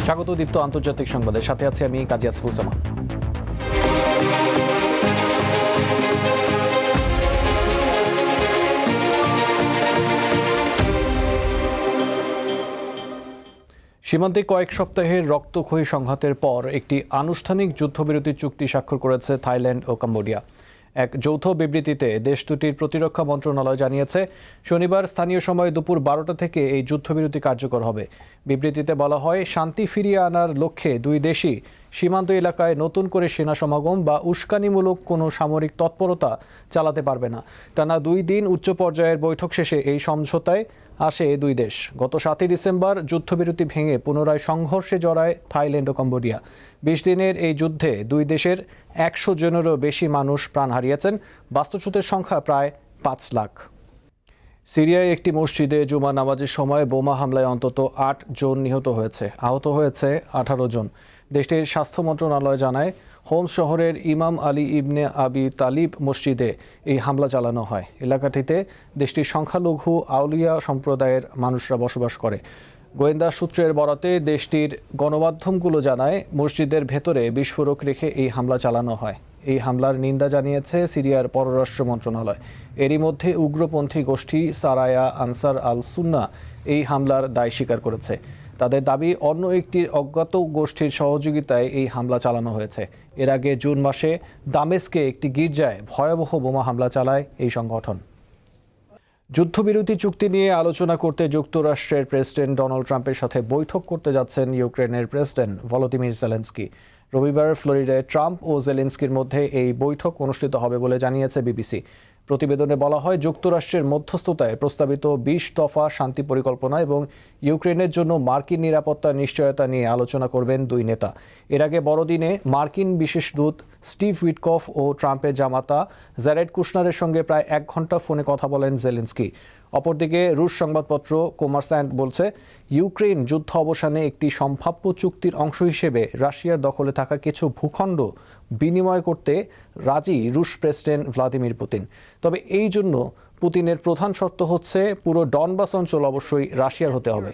স্বাগত দীপ্ত আন্তর্জাতিক সংবাদের সাথে আছি আমি কাজী আসফুল সামান। সীমান্তে কয়েক সপ্তাহের রক্তক্ষয়ী সংঘাতের পর একটি আনুষ্ঠানিক যুদ্ধবিরতি চুক্তি স্বাক্ষর করেছে থাইল্যান্ড ও কম্বোডিয়া। এক যৌথ বিবৃতিতে দেশ দুটির প্রতিরক্ষা মন্ত্রণালয় জানিয়েছে, শনিবার স্থানীয় সময় দুপুর 12টা থেকে এই যুদ্ধবিরতি কার্যকর হবে। বিবৃতিতে বলা হয়, শান্তি ফিরিয়ে আনার লক্ষ্যে দুই দেশই সীমান্ত এলাকায় নতুন করে সেনা সমাগম বা উস্কানিমূলক কোনো সামরিক তৎপরতা চালাতে পারবে না। টানা 2 দিন উচ্চ পর্যায়ের বৈঠক শেষে এই সমঝোতায় আসে দুই দেশ। গত 7ই ডিসেম্বর যুদ্ধবিরতি ভেঙে পুনরায় সংঘর্ষে জড়ায় থাইল্যান্ড ও কম্বোডিয়া। 20 দিনের এই যুদ্ধে দুই দেশের 100 জনেরও বেশি মানুষ প্রাণ হারিয়েছেন। বাস্তুচ্যুতের সংখ্যা প্রায় 5 লাখ। সিরিয়ায় একটি মসজিদে জুমা নামাজের সময় বোমা হামলায় অন্তত 8 জন নিহত হয়েছে, আহত হয়েছে 18 জন। দেশটির স্বাস্থ্য মন্ত্রণালয় জানায়, হোমস শহরের ইমাম আলী ইবনে আবি তালিব মসজিদে এই হামলা চালানো হয়। এলাকাটিতে দেশটির সংখ্যালঘু আউলিয়া সম্প্রদায়ের মানুষরা বসবাস করে। গোয়েন্দা সূত্রের বরাতে দেশটির গণমাধ্যমগুলো জানায়, মসজিদের ভেতরে বিস্ফোরক রেখে এই হামলা চালানো হয়। এই হামলার নিন্দা জানিয়েছে সিরিয়ার পররাষ্ট্র মন্ত্রণালয়। এরই মধ্যে উগ্রপন্থী গোষ্ঠী সারায়া আনসার আল সুন্না এই হামলার দায় স্বীকার করেছে। তাদের দাবি, অন্য একটি অজ্ঞাত গোষ্ঠীর সহযোগিতায় এই হামলা চালানো হয়েছে। এর আগে জুন মাসে দামেস্কে একটি গির্জায় ভয়াবহ বোমা হামলা চালায় এই সংগঠন। যুদ্ধবিরতি চুক্তি নিয়ে আলোচনা করতে যুক্তরাষ্ট্রের প্রেসিডেন্ট ডোনাল্ড ট্রাম্পের সাথে বৈঠক করতে যাচ্ছেন ইউক্রেনের প্রেসিডেন্ট ভলোদিমির জেলেনস্কি। রবিবার ফ্লোরিডায় ট্রাম্প ও জেলেনস্কির মধ্যে এই বৈঠক অনুষ্ঠিত হবে বলে জানিয়েছে বিবিসি। প্রতিবেদনে বলা হয়, যুক্তরাষ্ট্রের মধ্যস্থতায় প্রস্তাবিত 20 দফা শান্তি পরিকল্পনা এবং ইউক্রেনের জন্য মার্কিন নিরাপত্তার নিশ্চয়তা নিয়ে আলোচনা করবেন দুই নেতা। এর আগে বড়দিনে মার্কিন বিশেষ দূত স্টিভ উইটকফ ও ট্রাম্পের জামাতা জ্যারেড কুশনারের সঙ্গে প্রায় 1 ঘণ্টা ফোনে কথা বলেন জেলেনস্কি। অপরদিকে রুশ সংবাদপত্র কোমারস্যান্ট বলছে, ইউক্রেন যুদ্ধ অবসানে একটি সম্ভাব্য চুক্তির অংশ হিসেবে রাশিয়ার দখলে থাকা কিছু ভূখণ্ড বিনিময় করতে রাজি রুশ প্রেসিডেন্ট ভ্লাদিমির পুতিন। তবে এই জন্য পুতিনের প্রধান শর্ত হচ্ছে, পুরো ডনবাস অঞ্চল অবশ্যই রাশিয়ার হতে হবে।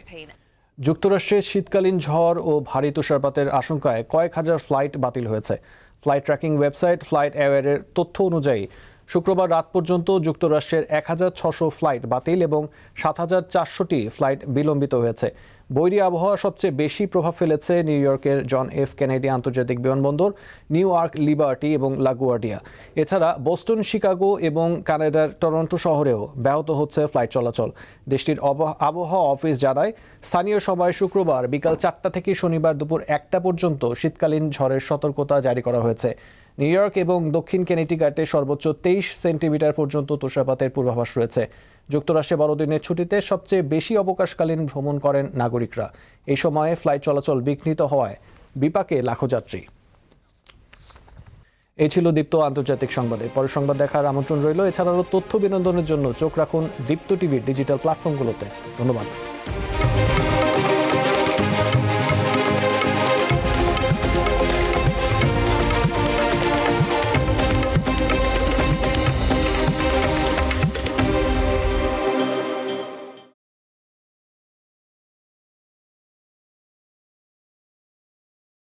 যুক্তরাষ্ট্রের শীতকালীন ঝড় ও ভারী তুষারপাতের আশঙ্কায় কয়েক হাজার ফ্লাইট বাতিল হয়েছে। ফ্লাইট ট্র্যাকিং ওয়েবসাইট ফ্লাইট অ্যাওয়ারের তথ্য অনুযায়ী শুক্রবার রাত পর্যন্ত যুক্তরাষ্ট্রের 1600 ফ্লাইট বাতিল এবং 7400টি ফ্লাইট বিলম্বিত হয়েছে। বৈরী আবহাওয়া সবচেয়ে বেশি প্রভাব ফেলেছে নিউ ইয়র্কের জন এফ কেনেডি আন্তর্জাতিক বিমানবন্দর, নিউ ইয়র্ক লিবার্টি এবং লাগুয়ার্ডিয়া। এছাড়া বোস্টন, শিকাগো এবং কানাডার টরন্টো শহরেও ব্যাহত হচ্ছে ফ্লাইট চলাচল। দেশটির আবহাওয়া অফিস জানায়, স্থানীয় সময় শুক্রবার বিকাল 4টা থেকে শনিবার দুপুর 1টা পর্যন্ত শীতকালীন ঝড়ের সতর্কতা জারি করা হয়েছে। নিউ ইয়র্ক এবং দক্ষিণ কেনেটিকাটে সর্বোচ্চ 23 সেন্টিমিটার পর্যন্ত তুষারপাতের পূর্বাভাস রয়েছে। যুক্তরাষ্ট্রে বড়দিনের ছুটিতে সবচেয়ে বেশি অবকাশকালীন ভ্রমণ করেন নাগরিকরা। এই সময়ে ফ্লাইট চলাচল বিঘ্নিত হওয়ায় বিপাকে লাখো যাত্রী। এই ছিল দীপ্ত আন্তর্জাতিক সংবাদে। পরের সংবাদ দেখার আমন্ত্রণ রইল। এছাড়াও তথ্য বিনোদনের জন্য চোখ রাখুন দীপ্ত টিভির ডিজিটাল প্ল্যাটফর্মগুলোতে। ধন্যবাদ।